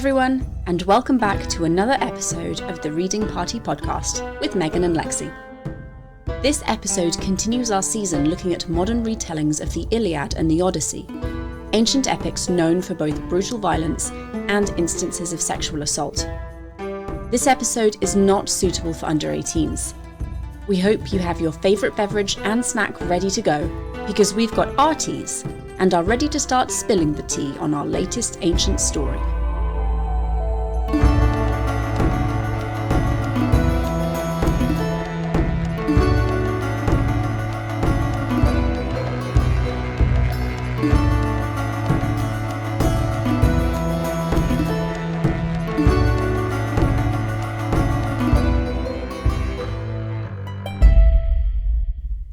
everyone, and welcome back to another episode of the Reading Party podcast with Megan and Lexi. This episode continues our season looking at modern retellings of the Iliad and the Odyssey, ancient epics known for both brutal violence and instances of sexual assault. This episode is not suitable for under 18s. We hope you have your favourite beverage and snack ready to go, because we've got our teas and are ready to start spilling the tea on our latest ancient story.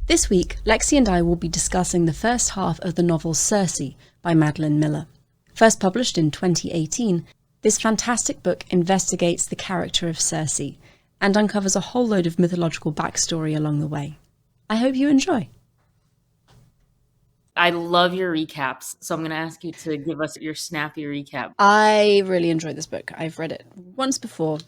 This week, Lexi and I will be discussing the first half of the novel Circe by Madeline Miller. First published in 2018, this fantastic book investigates the character of Circe and uncovers a whole load of mythological backstory along the way. I hope you enjoy. I love your recaps, so I'm going to ask you to give us your snappy recap. I really enjoyed this book. I've read it once before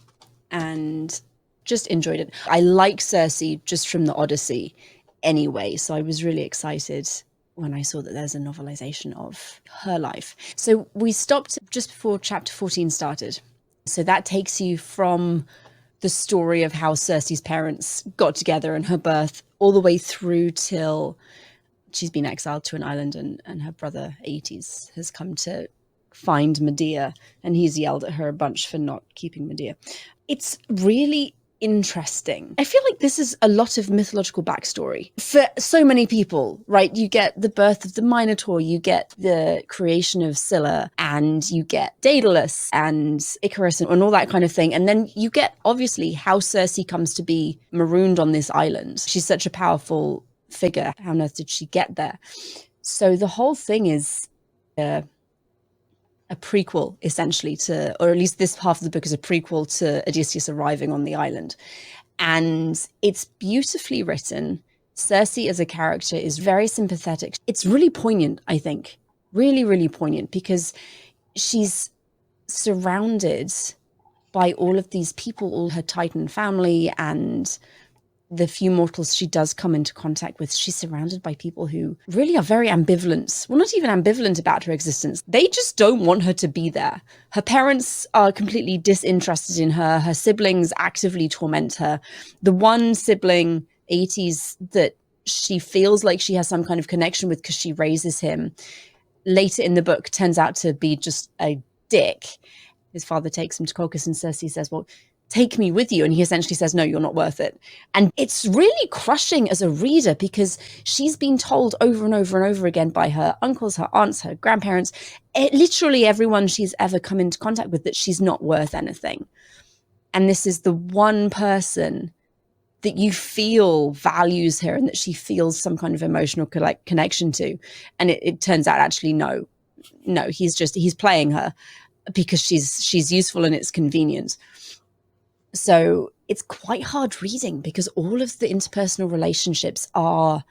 and just enjoyed it. I like Circe just from the Odyssey anyway, so I was really excited when I saw that there's a novelization of her life. So we stopped just before chapter 14 started. So that takes you from the story of how Circe's parents got together and her birth all the way through till she's been exiled to an island and her brother Aeetes has come to find Medea, and he's yelled at her a bunch for not keeping Medea. It's really interesting. I feel like this is a lot of mythological backstory for so many people, right? You get the birth of the Minotaur, you get the creation of Scylla, and you get Daedalus and Icarus and all that kind of thing. And then you get, obviously, how Circe comes to be marooned on this island. She's such a powerful figure. How on earth did she get there? So the whole thing is a prequel, essentially, to, or at least this half of the book is a prequel to Odysseus arriving on the island. And it's beautifully written. Circe as a character is very sympathetic. It's really poignant, I think. Really, really poignant, because she's surrounded by all of these people, all her Titan family, and the few mortals she does come into contact with. She's surrounded by people who really are very ambivalent. Well, not even ambivalent about her existence. They just don't want her to be there. Her parents are completely disinterested in her. Her siblings actively torment her. The one sibling, Aeetes, that she feels like she has some kind of connection with because she raises him, later in the book turns out to be just a dick. His father takes him to Colchis and Circe says, well, take me with you. And he essentially says, no, you're not worth it. And it's really crushing as a reader because she's been told over and over and over again by her uncles, her aunts, her grandparents, literally everyone she's ever come into contact with, that she's not worth anything. And this is the one person that you feel values her and that she feels some kind of emotional connection to. And it turns out actually, no, he's playing her because she's useful and it's convenient. So it's quite hard reading because all of the interpersonal relationships are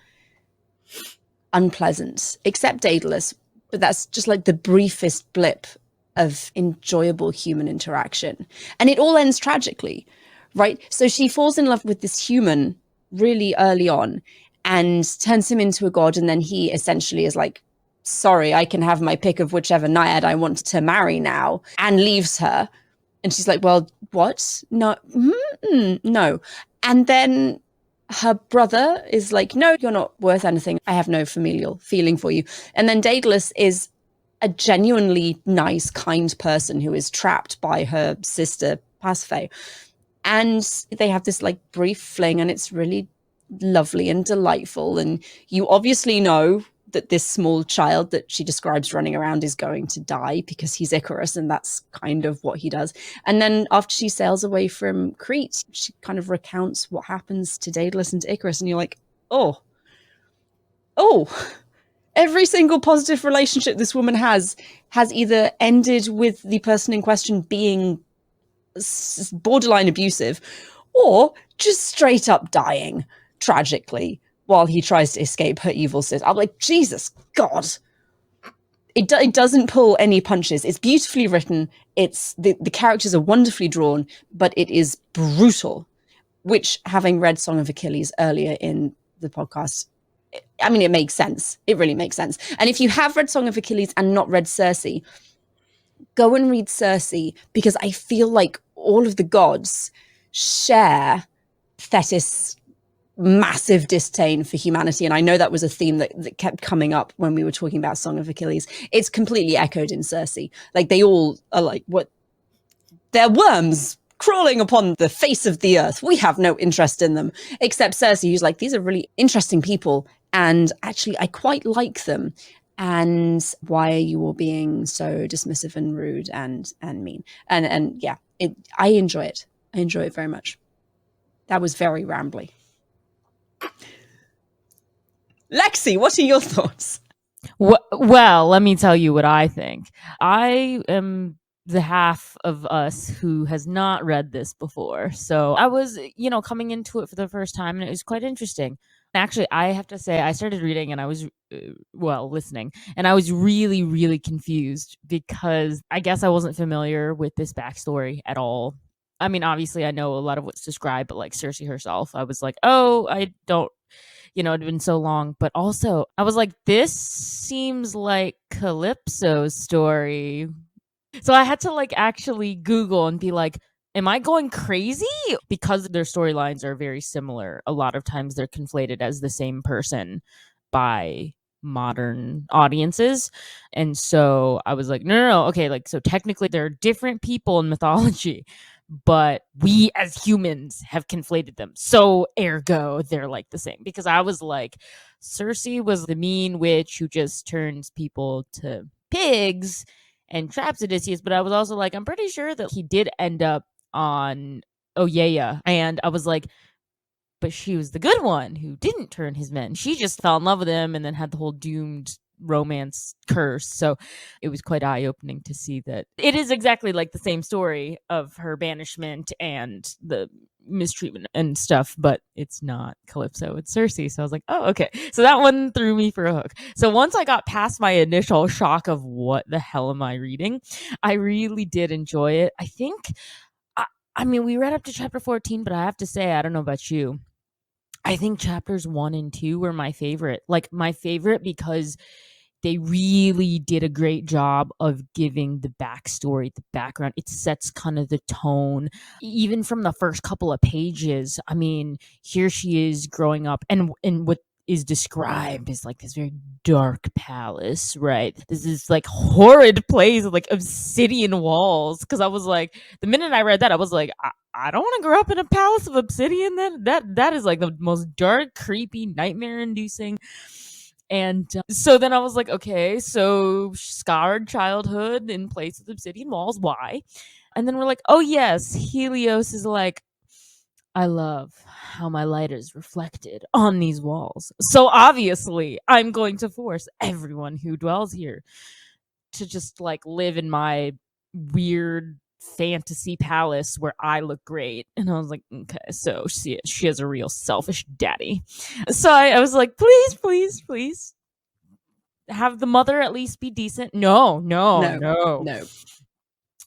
unpleasant, except Daedalus, but that's just like the briefest blip of enjoyable human interaction. And it all ends tragically, right? So she falls in love with this human really early on and turns him into a god. And then he essentially is like, sorry, I can have my pick of whichever naiad I want to marry now, and leaves her. And she's like, well, what? No, no. And then her brother is like, no, you're not worth anything. I have no familial feeling for you. And then Daedalus is a genuinely nice, kind person who is trapped by her sister, Pasiphae. And they have this like brief fling, and it's really lovely and delightful. And you obviously know that this small child that she describes running around is going to die because he's Icarus, and that's kind of what he does. And then after she sails away from Crete, she kind of recounts what happens to Daedalus and to Icarus, and you're like, oh, every single positive relationship this woman has either ended with the person in question being borderline abusive or just straight up dying tragically while he tries to escape her evil sister. I'm like, Jesus God. It doesn't pull any punches. It's beautifully written. It's the characters are wonderfully drawn, but it is brutal. Which, having read Song of Achilles earlier in the podcast, I mean, it makes sense. It really makes sense. And if you have read Song of Achilles and not read Circe, go and read Circe, because I feel like all of the gods share Thetis' massive disdain for humanity. And I know that was a theme that kept coming up when we were talking about Song of Achilles. It's completely echoed in Circe. Like, they all are like, what? They're worms crawling upon the face of the earth. We have no interest in them. Except Circe, who's like, these are really interesting people. And actually, I quite like them. And why are you all being so dismissive and rude and mean? And yeah, I enjoy it. I enjoy it very much. That was very rambly. Lexi, what are your thoughts? Well, let me tell you what I think. I am the half of us who has not read this before. So I was, coming into it for the first time, and it was quite interesting. Actually, I have to say, I started reading and I was, listening, and I was really, really confused because I guess I wasn't familiar with this backstory at all. I mean, obviously, I know a lot of what's described, but like Circe herself, I was like, oh, I don't, it'd been so long. But also, I was like, this seems like Calypso's story. So I had to like actually Google and be like, am I going crazy? Because their storylines are very similar. A lot of times they're conflated as the same person by modern audiences. And so I was like, no. Okay, like, so technically they're different people in mythology, but we as humans have conflated them. So ergo, they're like the same. Because I was like, Circe was the mean witch who just turns people to pigs and traps Odysseus. But I was also like, I'm pretty sure that he did end up on Oeya. And I was like, but she was the good one who didn't turn his men. She just fell in love with him and then had the whole doomed romance curse. So it was quite eye-opening to see that it is exactly like the same story of her banishment and the mistreatment and stuff, but it's not Calypso, it's Circe. So I was like, oh, okay. So that one threw me for a hook. So once I got past my initial shock of what the hell am I reading, I really did enjoy it. I think, I mean, we read up to chapter 14, but I have to say, I don't know about you, I think chapters 1 and 2 were my favorite. Like, my favorite because they really did a great job of giving the backstory, the background. It sets kind of the tone, even from the first couple of pages. I mean, here she is growing up, and what is described as like this very dark palace, right? This is like horrid place with like obsidian walls. Because I was like, the minute I read that, I was like, I don't want to grow up in a palace of obsidian. That is like the most dark, creepy, nightmare-inducing. And so then I was like, okay, so scarred childhood in place with obsidian walls. Why? And then we're like, oh yes, Helios is like, I love how my light is reflected on these walls. So obviously, I'm going to force everyone who dwells here to just like live in my weird fantasy palace where I look great. And I was like, okay, so she has a real selfish daddy. So I was like, please have the mother at least be decent. No. No.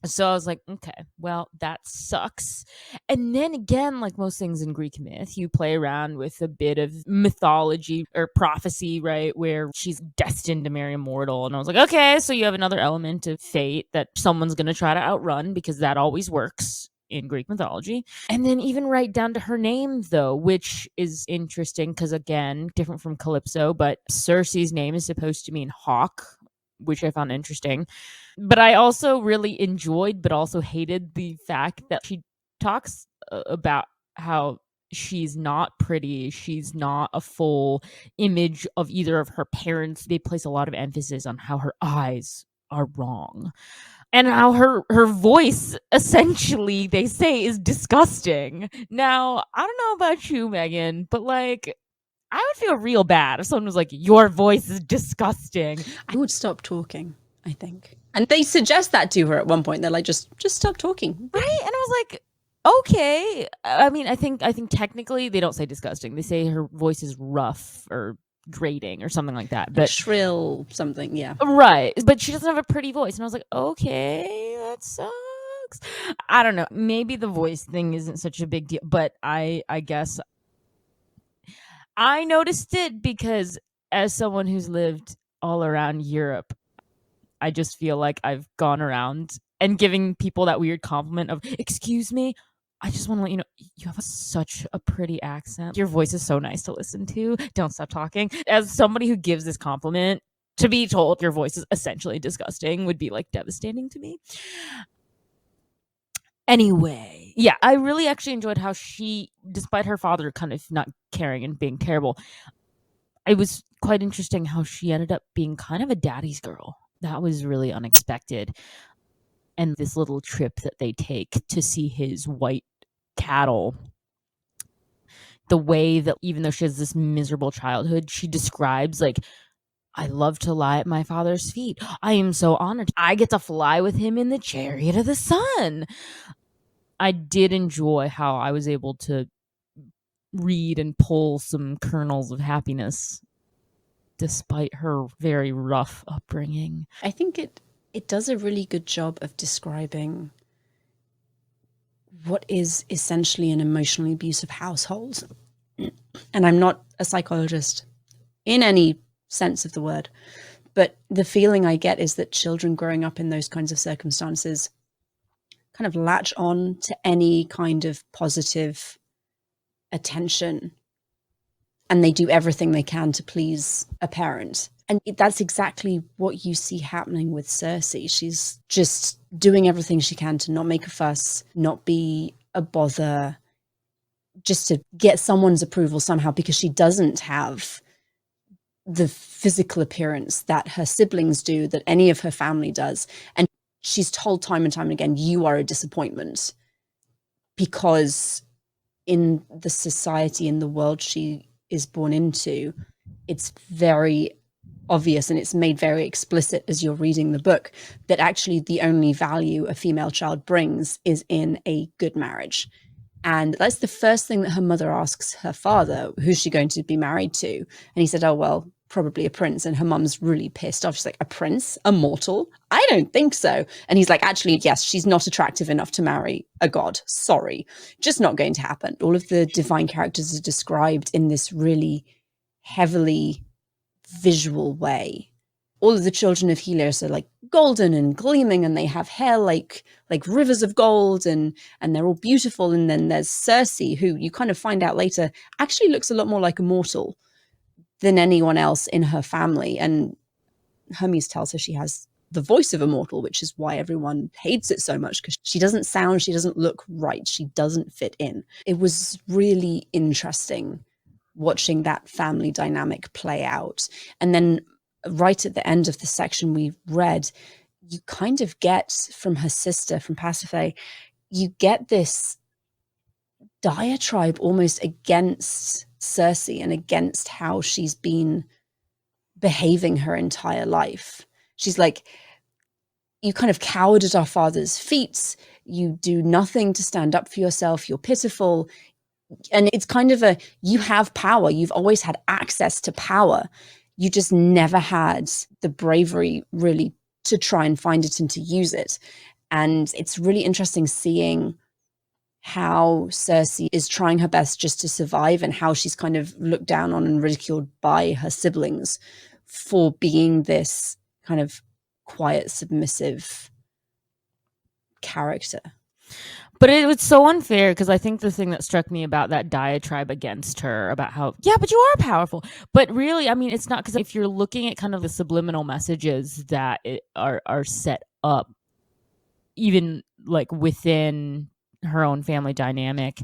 So I was like, okay, well, that sucks. And then again, like most things in Greek myth, you play around with a bit of mythology or prophecy, right? Where she's destined to marry a mortal. And I was like, okay, so you have another element of fate that someone's going to try to outrun, because that always works in Greek mythology. And then even right down to her name, though, which is interesting because, again, different from Calypso, but Circe's name is supposed to mean hawk, which I found interesting. But I also really enjoyed, but also hated the fact that she talks about how she's not pretty. She's not a full image of either of her parents. They place a lot of emphasis on how her eyes are wrong. And how her voice, essentially, they say, is disgusting. Now, I don't know about you, Megan, but like, I would feel real bad if someone was like, your voice is disgusting. I would stop talking, I think. And they suggest that to her at one point. They're like, just stop talking. Right? And I was like, okay. I mean, I think technically they don't say disgusting. They say her voice is rough or grating or something like that. Like But shrill something, yeah. right. But she doesn't have a pretty voice. And I was like, okay, that sucks. I don't know. Maybe the voice thing isn't such a big deal, but I guess I noticed it because as someone who's lived all around Europe, I just feel like I've gone around and giving people that weird compliment of, excuse me, I just want to let you know, you have such a pretty accent. Your voice is so nice to listen to. Don't stop talking. As somebody who gives this compliment, to be told your voice is essentially disgusting would be like devastating to me. Anyway, yeah, I really actually enjoyed how she, despite her father kind of not caring and being terrible, it was quite interesting how she ended up being kind of a daddy's girl. That was really unexpected. And this little trip that they take to see his white cattle, the way that even though she has this miserable childhood, she describes like, I love to lie at my father's feet. I am so honored. I get to fly with him in the chariot of the sun. I did enjoy how I was able to read and pull some kernels of happiness despite her very rough upbringing. I think it does a really good job of describing what is essentially an emotionally abusive household. And I'm not a psychologist in any sense of the word, but the feeling I get is that children growing up in those kinds of circumstances kind of latch on to any kind of positive attention, and they do everything they can to please a parent. And that's exactly what you see happening with Circe. She's just doing everything she can to not make a fuss, not be a bother, just to get someone's approval somehow, because she doesn't have the physical appearance that her siblings do, that any of her family does. And she's told time and time again, you are a disappointment, because in the society, in the world she is born into, it's very obvious and it's made very explicit as you're reading the book that actually the only value a female child brings is in a good marriage. And that's the first thing that her mother asks her father, who's she going to be married to? And he said, oh, well, probably a prince. And her mum's really pissed off. She's like, a prince? A mortal? I don't think so. And he's like, actually, yes, she's not attractive enough to marry a god. Sorry, just not going to happen. All of the divine characters are described in this really heavily visual way. All of the children of Helios are like golden and gleaming, and they have hair like rivers of gold, and they're all beautiful. And then there's Circe, who you kind of find out later actually looks a lot more like a mortal than anyone else in her family. And Hermes tells her she has the voice of a mortal, which is why everyone hates it so much, because she doesn't look right. She doesn't fit in. It was really interesting watching that family dynamic play out. And then right at the end of the section we read, you kind of get from her sister, from Pasiphae, you get this diatribe almost against Circe and against how she's been behaving her entire life. She's like, you kind of cowered at our father's feet. You do nothing to stand up for yourself. You're pitiful. And it's kind of you have power. You've always had access to power. You just never had the bravery really to try and find it and to use it. And it's really interesting seeing how Circe is trying her best just to survive, and how she's kind of looked down on and ridiculed by her siblings for being this kind of quiet, submissive character. But it was so unfair, because I think the thing that struck me about that diatribe against her about how, yeah, but you are powerful. But really, I mean, it's not, because if you're looking at kind of the subliminal messages that are set up, even like within her own family dynamic,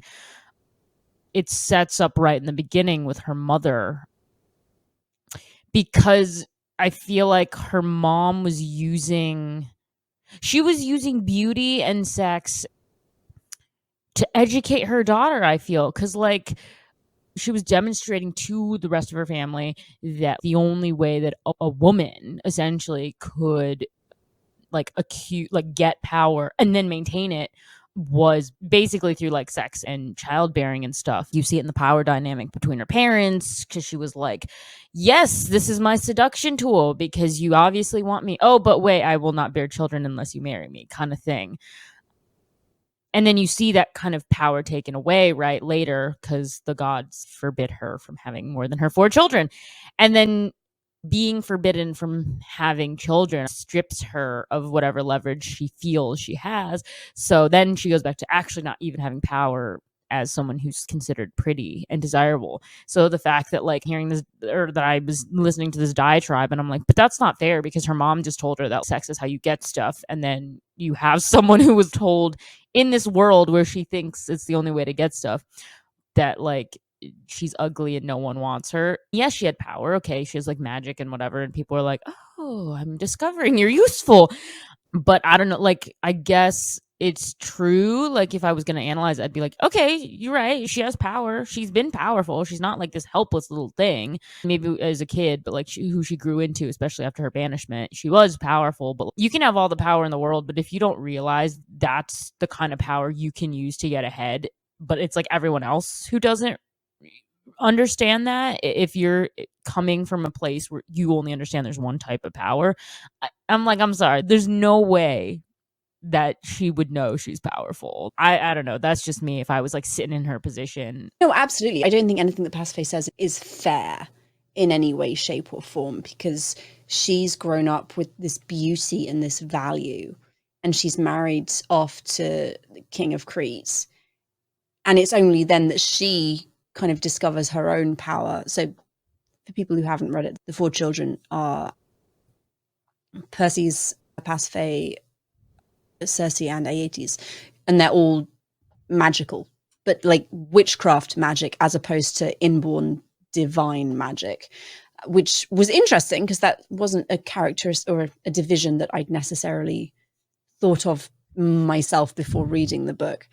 it sets up right in the beginning with her mother, because I feel like her mom was using beauty and sex to educate her daughter, I feel, because like she was demonstrating to the rest of her family that the only way that a woman essentially could like get power and then maintain it was basically through like sex and childbearing and stuff. You see it in the power dynamic between her parents, because she was like, yes, this is my seduction tool because you obviously want me. Oh, but wait, I will not bear children unless you marry me, kind of thing. And then you see that kind of power taken away right later, because the gods forbid her from having more than her 4 children. And then being forbidden from having children strips her of whatever leverage she feels she has. So then she goes back to actually not even having power as someone who's considered pretty and desirable. So the fact that like hearing this, or that I was listening to this diatribe and I'm like, but that's not fair, because her mom just told her that sex is how you get stuff. And then you have someone who was told in this world where she thinks it's the only way to get stuff, that like she's ugly and no one wants her. Yes, she had power. Okay, she has like magic and whatever, and people are like, "Oh, I'm discovering you're useful." But I don't know, like I guess it's true. Like if I was going to analyze it, I'd be like, "Okay, you're right. She has power. She's been powerful. She's not like this helpless little thing. Maybe as a kid, but like who she grew into, especially after her banishment, she was powerful. But you can have all the power in the world, but if you don't realize that's the kind of power you can use to get ahead, but it's like everyone else who doesn't understand that, if you're coming from a place where you only understand there's one type of power, I'm like, I'm sorry, there's no way that she would know she's powerful. I don't know, that's just me if I was like sitting in her position. No, absolutely. I don't think anything that Pasiphae says is fair in any way, shape, or form, because she's grown up with this beauty and this value, and she's married off to the king of Crete. And it's only then that she kind of discovers her own power. So for people who haven't read it, the 4 children are Perseus, Pasiphae, Circe, and Aeetes, and they're all magical, but like witchcraft magic as opposed to inborn divine magic, which was interesting because that wasn't a characteristic or a division that I'd necessarily thought of myself before reading the book.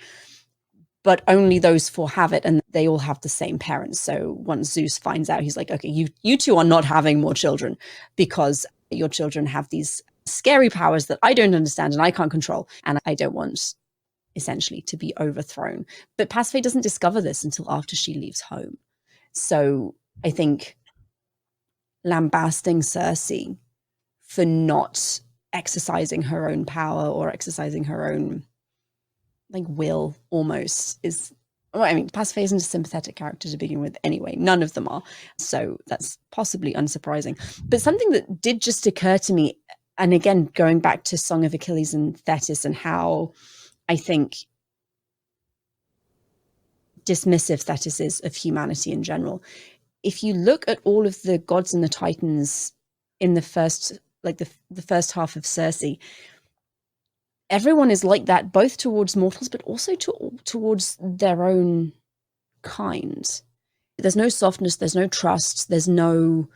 But only those 4 have it, and they all have the same parents. So once Zeus finds out, he's like, okay, you two are not having more children because your children have these scary powers that I don't understand and I can't control, and I don't want essentially to be overthrown. But Pasiphae doesn't discover this until after she leaves home. So I think lambasting Circe for not exercising her own power or exercising her own like will almost is, well, I mean, Pasiphae isn't a sympathetic character to begin with anyway. None of them are. So that's possibly unsurprising. But something that did just occur to me, and again, going back to Song of Achilles and Thetis and how I think dismissive Thetis is of humanity in general. If you look at all of the gods and the titans in the first, like the first half of Circe, everyone is like that, both towards mortals, but also towards their own kind. There's no softness, there's no trust, there's no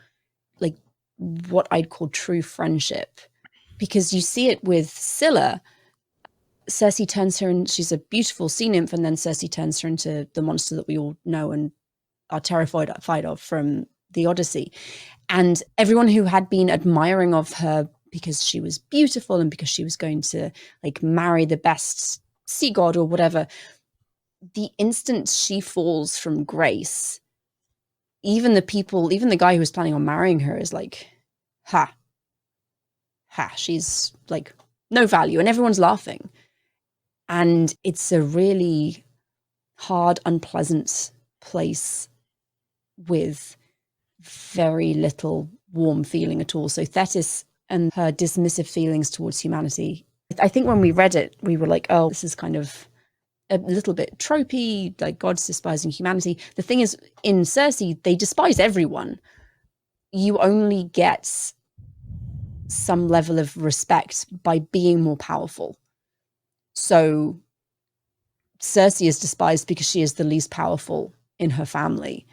like what I'd call true friendship, because you see it with Scylla. Circe turns her, and she's a beautiful sea nymph, and then Circe turns her into the monster that we all know and are terrified of from the Odyssey. And everyone who had been admiring of her because she was beautiful and because she was going to like marry the best sea god or whatever, the instant she falls from grace, even the guy who was planning on marrying her is like, ha, she's like no value, and everyone's laughing. And it's a really hard, unpleasant place with very little warm feeling at all. So Thetis and her dismissive feelings towards humanity, I think when we read it, we were like, oh, this is kind of a little bit tropey, like gods despising humanity. The thing is, in Circe, they despise everyone. You only get some level of respect by being more powerful. So Circe is despised because she is the least powerful in her family,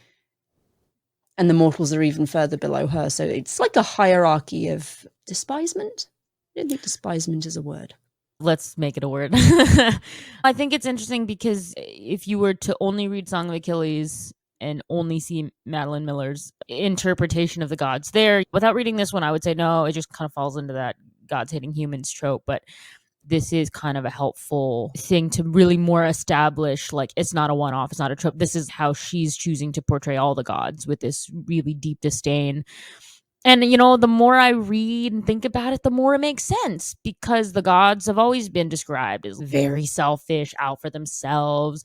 and the mortals are even further below her. So it's like a hierarchy of despisement. I don't think despisement is a word. Let's make it a word. I think it's interesting because if you were to only read Song of Achilles and only see Madeline Miller's interpretation of the gods there, without reading this one, I would say no, it just kind of falls into that gods hating humans trope. But this is kind of a helpful thing to really more establish, like, it's not a one-off, it's not a trope. This is how she's choosing to portray all the gods, with this really deep disdain. And, the more I read and think about it, the more it makes sense, because the gods have always been described as very selfish, out for themselves.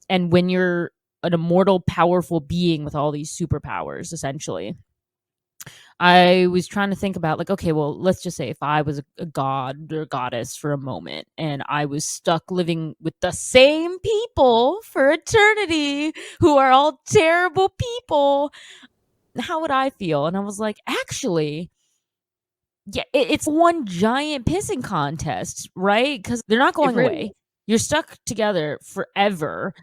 And when you're an immortal, powerful being with all these superpowers, essentially, I was trying to think about, like, okay, well, let's just say if I was a god or goddess for a moment, and I was stuck living with the same people for eternity, who are all terrible people, how would I feel? And I was like, actually, yeah, it's one giant pissing contest, right? Because they're not It going really away. You're stuck together forever,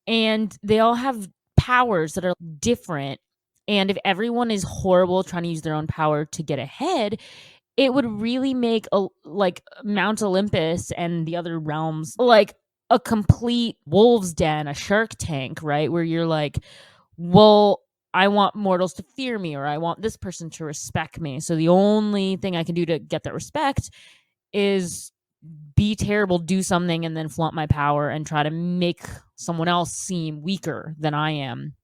and they all have powers that are different. And if everyone is horrible trying to use their own power to get ahead, it would really make like Mount Olympus and the other realms like a complete wolves den, a Shark Tank, right? Where you're like, well, I want mortals to fear me, or I want this person to respect me. So the only thing I can do to get that respect is be terrible, do something, and then flaunt my power and try to make someone else seem weaker than I am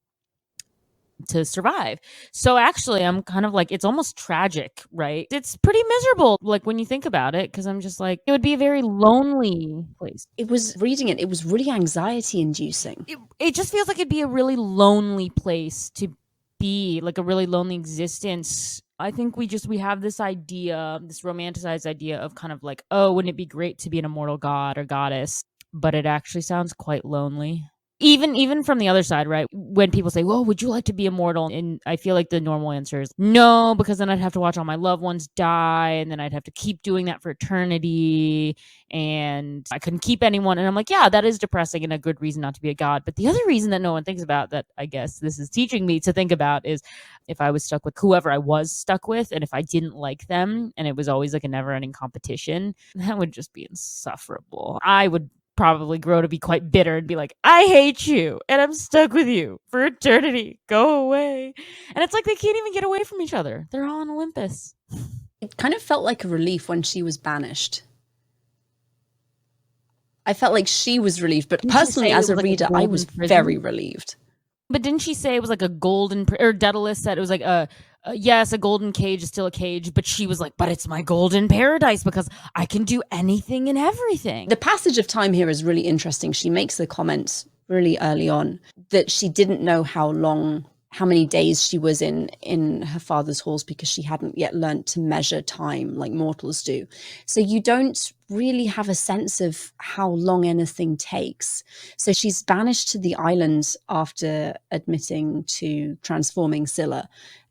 to survive. So actually, I'm kind of like, it's almost tragic, right? It's pretty miserable, like, when you think about it, because I'm just like, it would be a very lonely place. it was reading it was really anxiety inducing. It just feels like it'd be a really lonely place to be, like a really lonely existence. I think we have this idea, this romanticized idea of kind of like, oh, wouldn't it be great to be an immortal god or goddess? But it actually sounds quite lonely. Even from the other side, right? When people say, "Well, would you like to be immortal?" And I feel like the normal answer is no, because then I'd have to watch all my loved ones die, and then I'd have to keep doing that for eternity, and I couldn't keep anyone. And I'm like, yeah, that is depressing and a good reason not to be a god. But the other reason that no one thinks about, that I guess this is teaching me to think about, is if I was stuck with whoever I was stuck with, and if I didn't like them, and it was always like a never-ending competition, that would just be insufferable. I would probably grow to be quite bitter and be like, I hate you and I'm stuck with you for eternity. Go away. And it's like they can't even get away from each other. They're all on Olympus. It kind of felt like a relief when she was banished. I felt like she was relieved, but personally, as a reader, I was very relieved. But didn't she say it was like a golden, or Daedalus said it was like yes, a golden cage is still a cage, but she was like, but it's my golden paradise because I can do anything and everything. The passage of time here is really interesting. She makes the comment really early on that she didn't know how many days she was in her father's halls, because she hadn't yet learned to measure time like mortals do. So you don't really have a sense of how long anything takes. So she's banished to the island after admitting to transforming Scylla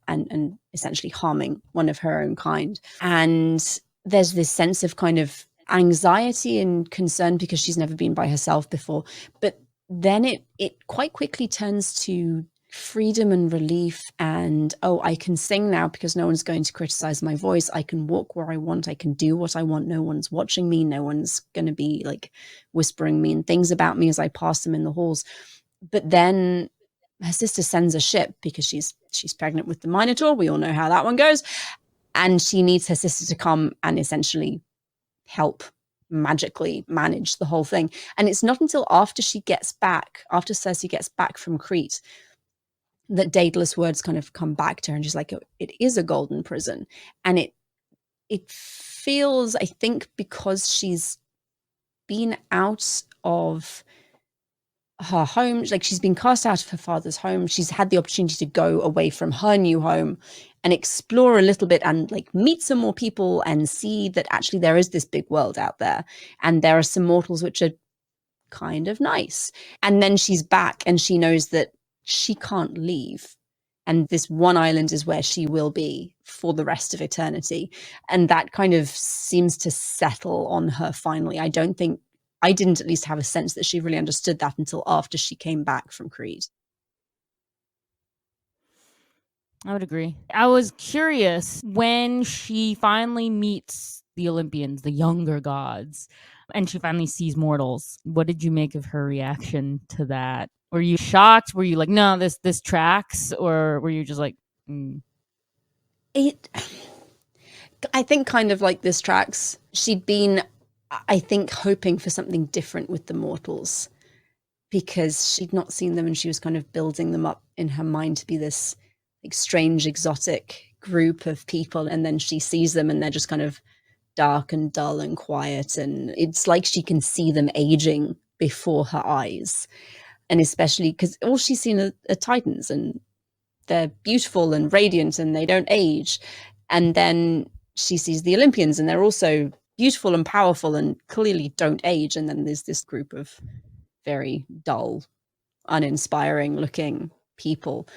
and essentially harming one of her own kind. And there's this sense of kind of anxiety and concern because she's never been by herself before. But then it quite quickly turns to freedom and relief, and I can sing now because no one's going to criticize my voice. I can walk where I want, I can do what I want, no one's watching me, no one's going to be like whispering mean things about me as I pass them in the halls. But then her sister sends a ship because she's pregnant with the Minotaur. We all know how that one goes, and she needs her sister to come and essentially help magically manage the whole thing. And it's not until after Circe gets back from Crete, that Daedalus' words kind of come back to her, and she's like, it is a golden prison. And it feels, I think, because she's been out of her home, like she's been cast out of her father's home, she's had the opportunity to go away from her new home and explore a little bit and like meet some more people and see that actually there is this big world out there, and there are some mortals which are kind of nice. And then she's back and she knows that she can't leave, and this one island is where she will be for the rest of eternity. And that kind of seems to settle on her finally. I didn't at least have a sense that she really understood that until after she came back from Crete. I would agree. I was curious when she finally meets the Olympians, the younger gods, and she finally sees mortals. What did you make of her reaction to that? Were you shocked? Were you like, no, this tracks? Or were you just like, I think kind of like this tracks. She'd been I think hoping for something different with the mortals, because she'd not seen them and she was kind of building them up in her mind to be this like strange exotic group of people, and then she sees them and they're just kind of dark and dull and quiet, and it's like she can see them aging before her eyes. And especially because all she's seen are titans, and they're beautiful and radiant and they don't age. And then she sees the Olympians and they're also beautiful and powerful and clearly don't age. And then there's this group of very dull, uninspiring looking people.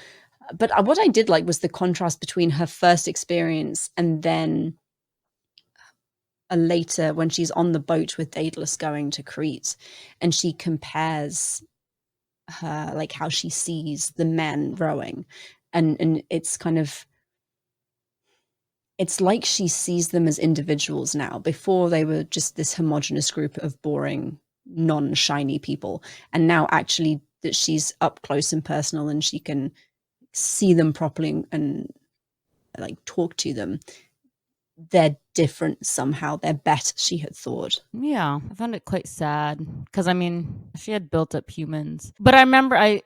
But what I did like was the contrast between her first experience and then a later, when she's on the boat with Daedalus going to Crete, and she compares her, like how she sees the men rowing, and it's kind of, it's like she sees them as individuals now. Before they were just this homogenous group of boring, non-shiny people, and now actually that she's up close and personal and she can see them properly and like talk to them, they're different somehow. They're better, she had thought. Yeah, I found it quite sad because I mean, she had built up humans. But I remember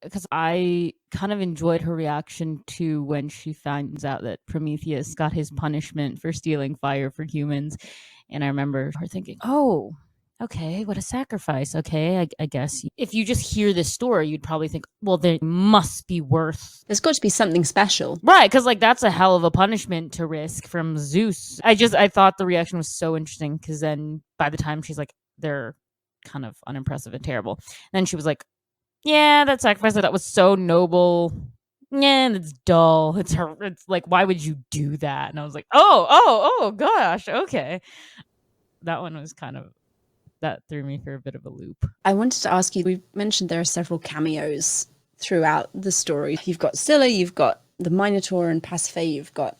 because I kind of enjoyed her reaction to when she finds out that Prometheus got his punishment for stealing fire for humans. And I remember her thinking, oh, okay, what a sacrifice. Okay, I guess if you just hear this story, you'd probably think, well, there must be worth. There's got to be something special. Right, because like that's a hell of a punishment to risk from Zeus. I thought the reaction was so interesting because then by the time she's like, they're kind of unimpressive and terrible. And then she was like, yeah, that sacrifice that was so noble. Yeah, and it's dull. It's her. It's like, why would you do that? And I was like, oh, gosh, okay. That one was kind of, that threw me for a bit of a loop. I wanted to ask you, we mentioned there are several cameos throughout the story. You've got Scylla, you've got the Minotaur and Pasiphae, you've got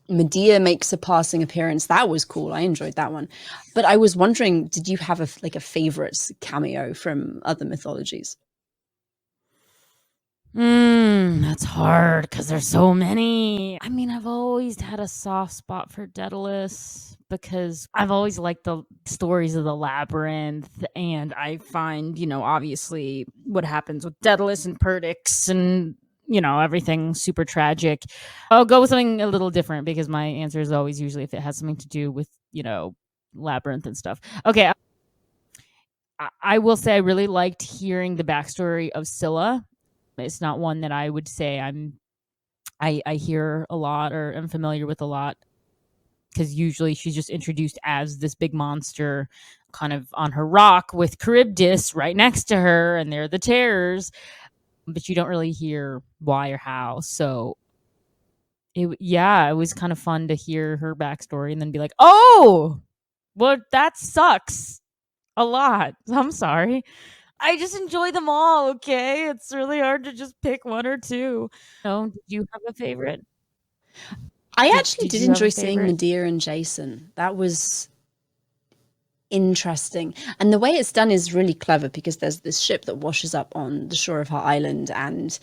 Medea makes a passing appearance. That was cool. I enjoyed that one. But I was wondering, did you have a favorite cameo from other mythologies? That's hard because there's so many. I mean, I've always had a soft spot for Daedalus because I've always liked the stories of the labyrinth, and I find, obviously what happens with Daedalus and Perdix and everything super tragic. I'll go with something a little different because my answer is always usually if it has something to do with, labyrinth and stuff. Okay. I will say I really liked hearing the backstory of Scylla. It's not one that I would say I hear a lot or am familiar with a lot because usually she's just introduced as this big monster kind of on her rock with Charybdis right next to her, and they're the terrors, but you don't really hear why or how. So it was kind of fun to hear her backstory and then be like, oh, well, that sucks a lot. I'm sorry. I just enjoy them all, okay? It's really hard to just pick one or two. No, did you have a favorite? I actually did you have enjoy a seeing favorite? Medea and Jason. That was interesting. And the way it's done is really clever because there's this ship that washes up on the shore of her island, and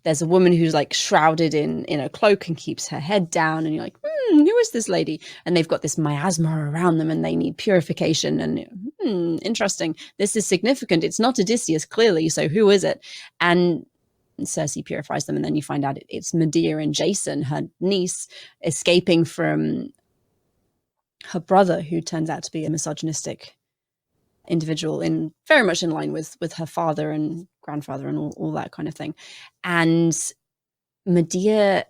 there's a woman who's like shrouded in a cloak and keeps her head down, and you're like, who is this lady? And they've got this miasma around them and they need purification, and interesting, this is significant, it's not Odysseus clearly, so who is it? And Circe purifies them, and then you find out it's Medea and Jason, her niece, escaping from her brother, who turns out to be a misogynistic individual, in very much in line with her father and grandfather and all that kind of thing. And Medea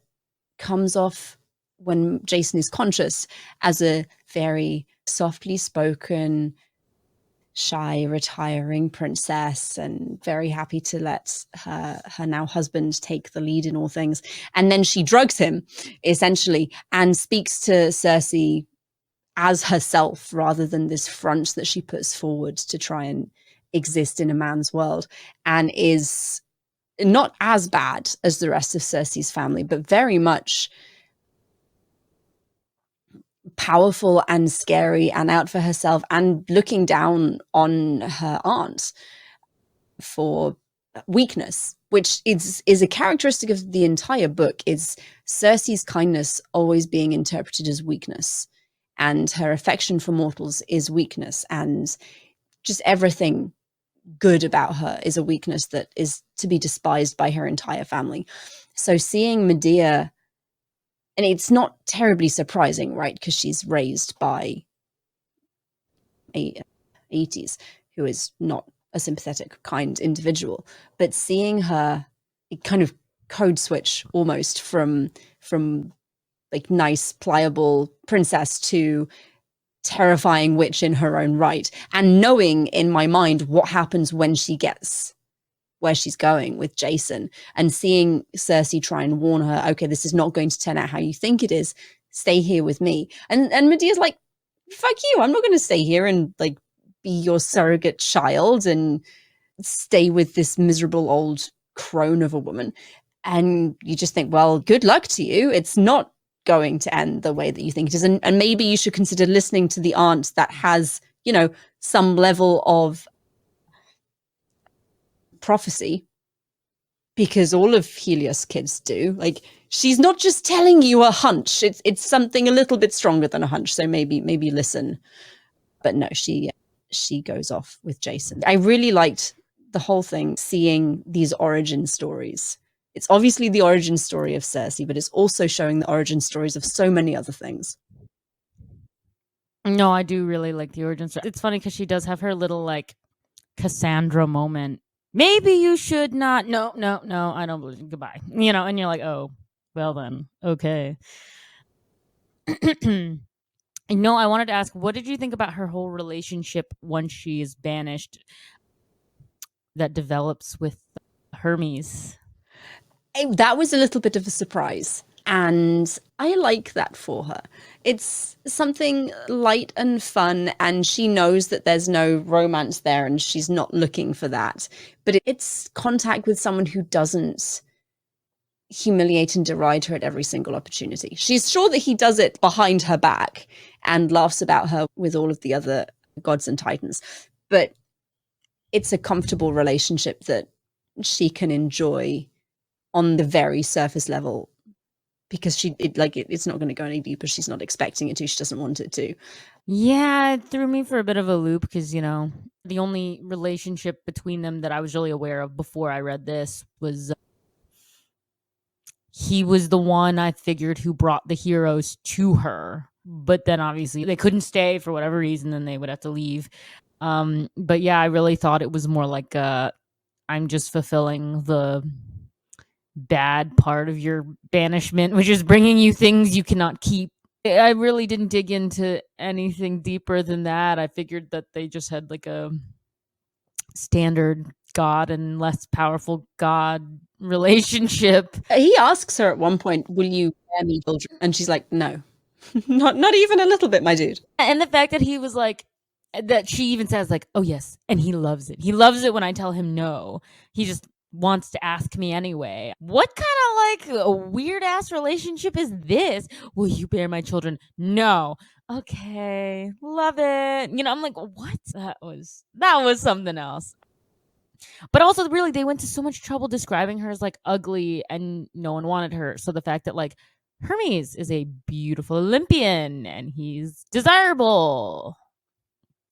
comes off, when Jason is conscious, as a very softly spoken, shy, retiring princess, and very happy to let her now husband take the lead in all things. And then she drugs him, essentially, and speaks to Circe as herself rather than this front that she puts forward to try and exist in a man's world, and is not as bad as the rest of Circe's family, but very much powerful and scary and out for herself, and looking down on her aunt for weakness, which is a characteristic of the entire book, is Circe's kindness always being interpreted as weakness. and her affection for mortals is weakness, and just everything good about her is a weakness that is to be despised by her entire family. So seeing Medea, and it's not terribly surprising, right? Because she's raised by a Aetes, who is not a sympathetic, kind individual. But seeing her, it kind of code switch almost from like nice, pliable princess to terrifying witch in her own right, and knowing in my mind what happens when she gets where she's going with Jason, and seeing Circe try and warn her, okay, this is not going to turn out how you think it is. Stay here with me. And Medea's like, fuck you, I'm not going to stay here and like be your surrogate child and stay with this miserable old crone of a woman. And you just think, well, good luck to you. It's not going to end the way that you think it is. And maybe you should consider listening to the aunt that has, you know, some level of prophecy, because all of Helios' kids do. Like, she's not just telling you a hunch. It's something a little bit stronger than a hunch. So maybe listen. But no, she goes off with Jason. I really liked the whole thing, seeing these origin stories. It's obviously the origin story of Circe, but it's also showing the origin stories of so many other things. No, I do really like the origin story. It's funny because she does have her little like Cassandra moment. Maybe you should not. No, I don't believe. Goodbye. You know, and you're like, oh, well then, okay. No, I wanted to ask, what did you think about her whole relationship once she is banished that develops with Hermes? That was a little bit of a surprise. And I like that for her. It's something light and fun, and she knows that there's no romance there and she's not looking for that. But it's contact with someone who doesn't humiliate and deride her at every single opportunity. She's sure that he does it behind her back and laughs about her with all of the other gods and titans. But it's a comfortable relationship that she can enjoy on the very surface level, because it's not going to go any deeper. She's not expecting it to. She doesn't want it to. Yeah, it threw me for a bit of a loop because, you know, the only relationship between them that I was really aware of before I read this was he was the one I figured who brought the heroes to her. But then obviously they couldn't stay for whatever reason, then they would have to leave. But yeah, I really thought it was more like I'm just fulfilling the bad part of your banishment, which is bringing you things you cannot keep. I really didn't dig into anything deeper than that. I figured that they just had like a standard god and less powerful god relationship. He asks her at one point, "Will you bear me children?" And she's like, "No, not even a little bit, my dude." And the fact that he was like, that she even says like, "Oh yes," and he loves it. He loves it when I tell him no. He just wants to ask me anyway. What kind of like a weird ass relationship is this? Will you bear my children? No. Okay, love it. You know, I'm like, what? That was something else. But also, really, they went to so much trouble describing her as like ugly, and no one wanted her. So the fact that like Hermes is a beautiful Olympian and he's desirable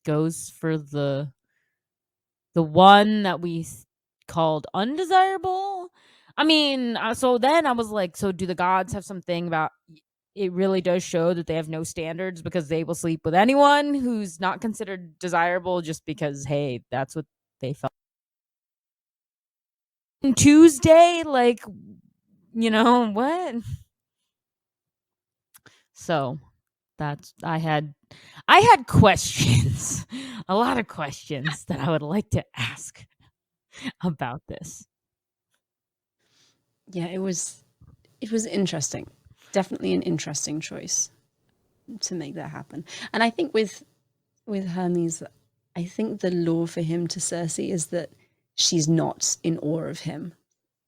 goes for the one that we called undesirable. I mean, so then I was like, so do the gods have something about it really does show that they have no standards because they will sleep with anyone who's not considered desirable just because, hey, that's what they felt. Tuesday, like, you know, what? So that's I had questions, a lot of questions that I would like to ask about this. Yeah, it was interesting. Definitely an interesting choice to make that happen. And I think with Hermes, I think the law for him to Circe is that she's not in awe of him.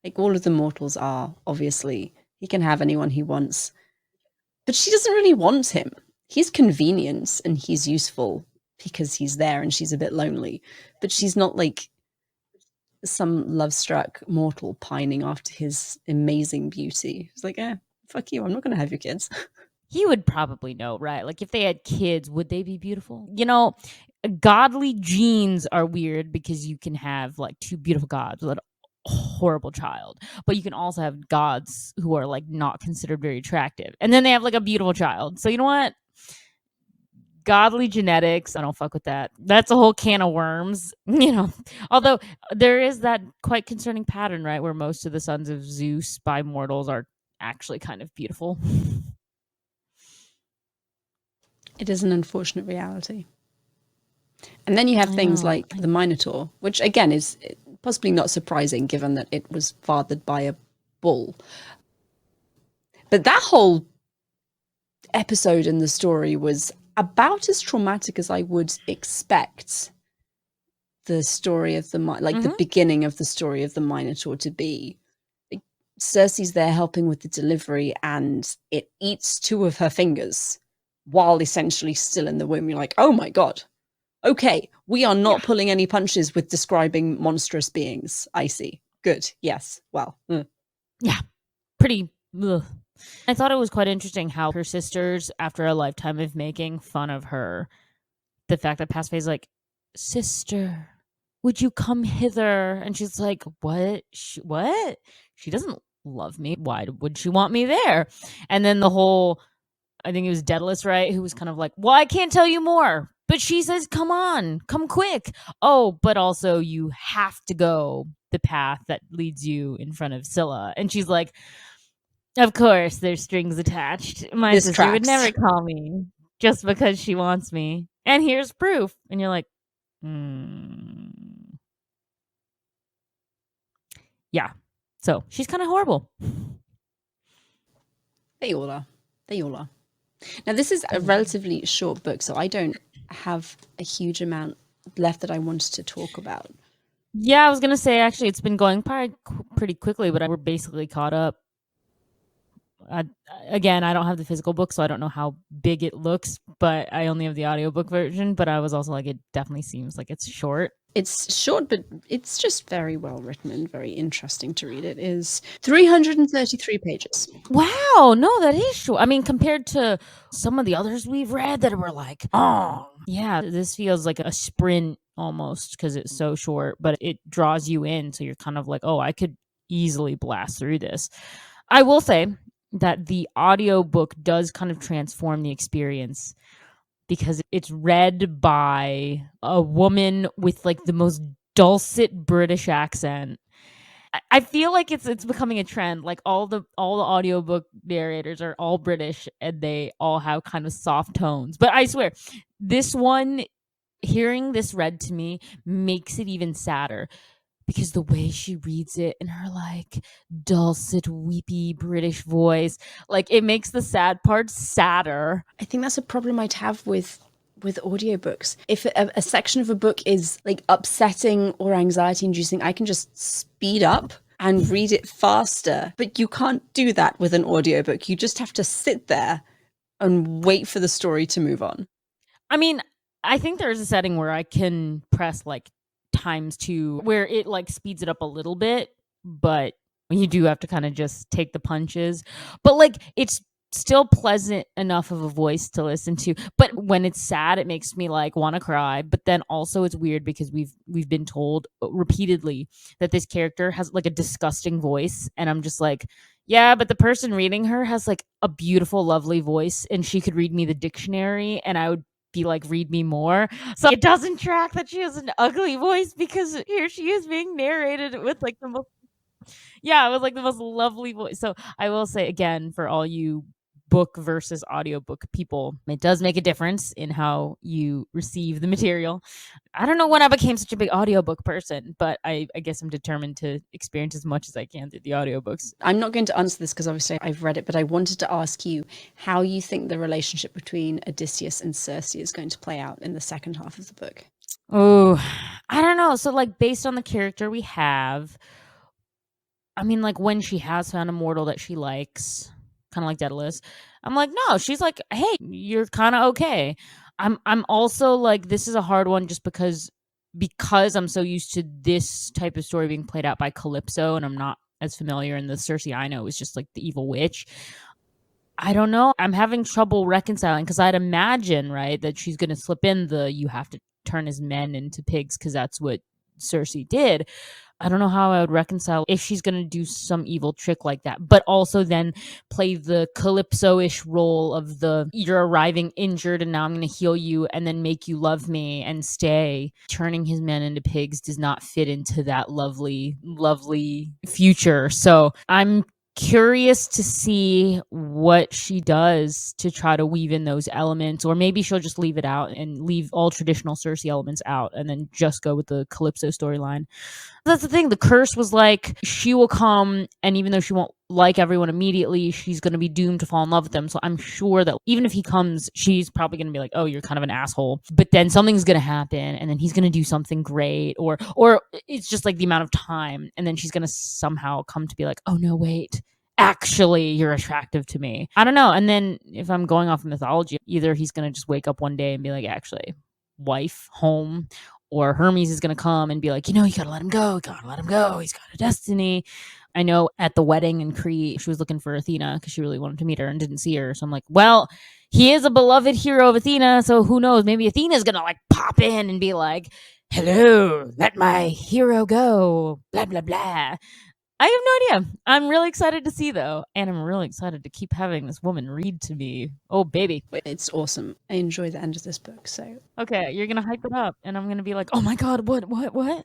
Like all of the mortals are, obviously. He can have anyone he wants. But she doesn't really want him. He's convenient and he's useful because he's there and she's a bit lonely. But she's not like some love-struck mortal pining after his amazing beauty. It's like, fuck you, I'm not going to have your kids. He would probably know, right? Like if they had kids, would they be beautiful? You know, godly genes are weird because you can have like two beautiful gods with a horrible child, but you can also have gods who are like not considered very attractive. And then they have like a beautiful child. So you know what? Godly genetics, I don't fuck with that. That's a whole can of worms, you know. Although there is that quite concerning pattern, right, where most of the sons of Zeus by mortals are actually kind of beautiful. It is an unfortunate reality. And then you have I things know. like the Minotaur, which again is possibly not surprising given that it was fathered by a bull. But that whole episode in the story was about as traumatic as I would expect the story of the like the Mhm. beginning of the story of the Minotaur to be. Like, Circe's there helping with the delivery, and it eats two of her fingers while essentially still in the womb. You're like, oh my god, okay, we are Yeah. not pulling any punches with describing monstrous beings. I see. Good. Yes. Well. Yeah. Pretty ugh. I thought it was quite interesting how her sisters, after a lifetime of making fun of her, the fact that Pasiphae's like, "Sister, would you come hither?" And she's like, "What? What? She doesn't love me. Why would she want me there?" And then the whole, I think it was Daedalus, right, who was kind of like, "Well, I can't tell you more." But she says, "Come on, come quick." Oh, but also you have to go the path that leads you in front of Scylla. And she's like, of course, there's strings attached. My This sister would tracks. never call me just because she wants me. And here's proof. And you're like, hmm. Yeah. So she's kind of horrible. They all are. They all are. Now, this is a Mm. relatively short book, so I don't have a huge amount left that I wanted to talk about. Yeah, I was going to say, actually, it's been going pretty quickly, but we're basically caught up. I, again, I don't have the physical book, so I don't know how big it looks, but I only have the audiobook version. But I was also like, it definitely seems like it's short. It's short, but it's just very well written and very interesting to read. It is 333 pages. Wow, no, that is short. I mean, compared to some of the others we've read that were like, oh, yeah, this feels like a sprint almost because it's so short, but it draws you in. So you're kind of like, oh, I could easily blast through this. I will say that the audiobook does kind of transform the experience because it's read by a woman with like the most dulcet British accent. I feel like it's becoming a trend. Like all the audiobook narrators are all British and they all have kind of soft tones. But I swear, this one, hearing this read to me makes it even sadder because the way she reads it in her like dulcet, weepy British voice, like it makes the sad part sadder. I think that's a problem I'd have with audiobooks. If a section of a book is like upsetting or anxiety inducing, I can just speed up and read it faster. But you can't do that with an audiobook. You just have to sit there and wait for the story to move on. I mean, I think there's a setting where I can press like times 2 where it like speeds it up a little bit, but you do have to kind of just take the punches. But like it's still pleasant enough of a voice to listen to. But when it's sad, it makes me like want to cry. But then also it's weird because we've been told repeatedly that this character has like a disgusting voice and I'm just like, yeah, but the person reading her has like a beautiful, lovely voice, and she could read me the dictionary, and I would be like, read me more. So it doesn't track that she has an ugly voice because here she is being narrated with like the most, yeah, with like the most lovely voice. So I will say again, for all you book versus audiobook people, it does make a difference in how you receive the material. I don't know when I became such a big audiobook person, but I guess I'm determined to experience as much as I can through the audiobooks. I'm not going to answer this because obviously I've read it, but I wanted to ask you how you think the relationship between Odysseus and Circe is going to play out in the second half of the book. Oh, I don't know. So like based on the character we have, I mean, like when she has found a mortal that she likes, kind of like Daedalus, I'm like, no, she's like, hey, you're kind of okay. I'm also like, this is a hard one just because I'm so used to this type of story being played out by Calypso, and I'm not as familiar. And the Circe I know is just like the evil witch. I don't know. I'm having trouble reconciling because I'd imagine, right, that she's going to slip in the you have to turn his men into pigs because that's what Circe did. I don't know how I would reconcile if she's going to do some evil trick like that, but also then play the Calypso-ish role of the you're arriving injured and now I'm going to heal you and then make you love me and stay. Turning his men into pigs does not fit into that lovely, lovely future. So I'm curious to see what she does to try to weave in those elements, or maybe she'll just leave it out and leave all traditional Circe elements out and then just go with the Calypso storyline. That's the thing. The curse was like she will come, and even though she won't like everyone immediately, she's going to be doomed to fall in love with them. So I'm sure that even if he comes, she's probably going to be like, "Oh, you're kind of an asshole." But then something's going to happen, and then he's going to do something great, or it's just like the amount of time, and then she's going to somehow come to be like, "Oh no, wait." Actually, you're attractive to me. I don't know. And then if I'm going off mythology, either he's going to just wake up one day and be like, actually, wife, home, or Hermes is going to come and be like, you gotta let him go. You gotta let him go. He's got a destiny. I know at the wedding in Crete, she was looking for Athena because she really wanted to meet her and didn't see her. So I'm like, well, he is a beloved hero of Athena. So who knows? Maybe Athena's going to like pop in and be like, hello, let my hero go. Blah, blah, blah. I have no idea. I'm really excited to see, though. And I'm really excited to keep having this woman read to me. Oh, baby. It's awesome. I enjoy the end of this book. So okay, you're going to hype it up. And I'm going to be like, oh my God, what?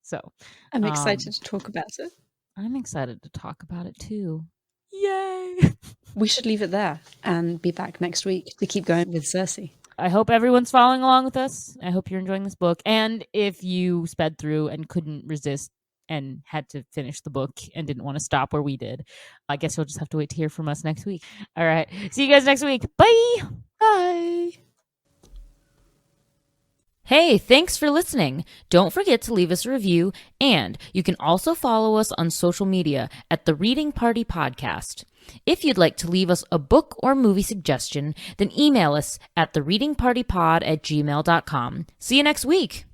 So I'm excited to talk about it. I'm excited to talk about it, too. Yay. We should leave it there and be back next week to keep going with Circe. I hope everyone's following along with us. I hope you're enjoying this book. And if you sped through and couldn't resist and had to finish the book and didn't want to stop where we did, I guess you'll just have to wait to hear from us next week. All right. See you guys next week. Bye. Bye. Hey, thanks for listening. Don't forget to leave us a review, and you can also follow us on social media at The Reading Party Podcast. If you'd like to leave us a book or movie suggestion, then email us at thereadingpartypod@gmail.com. See you next week.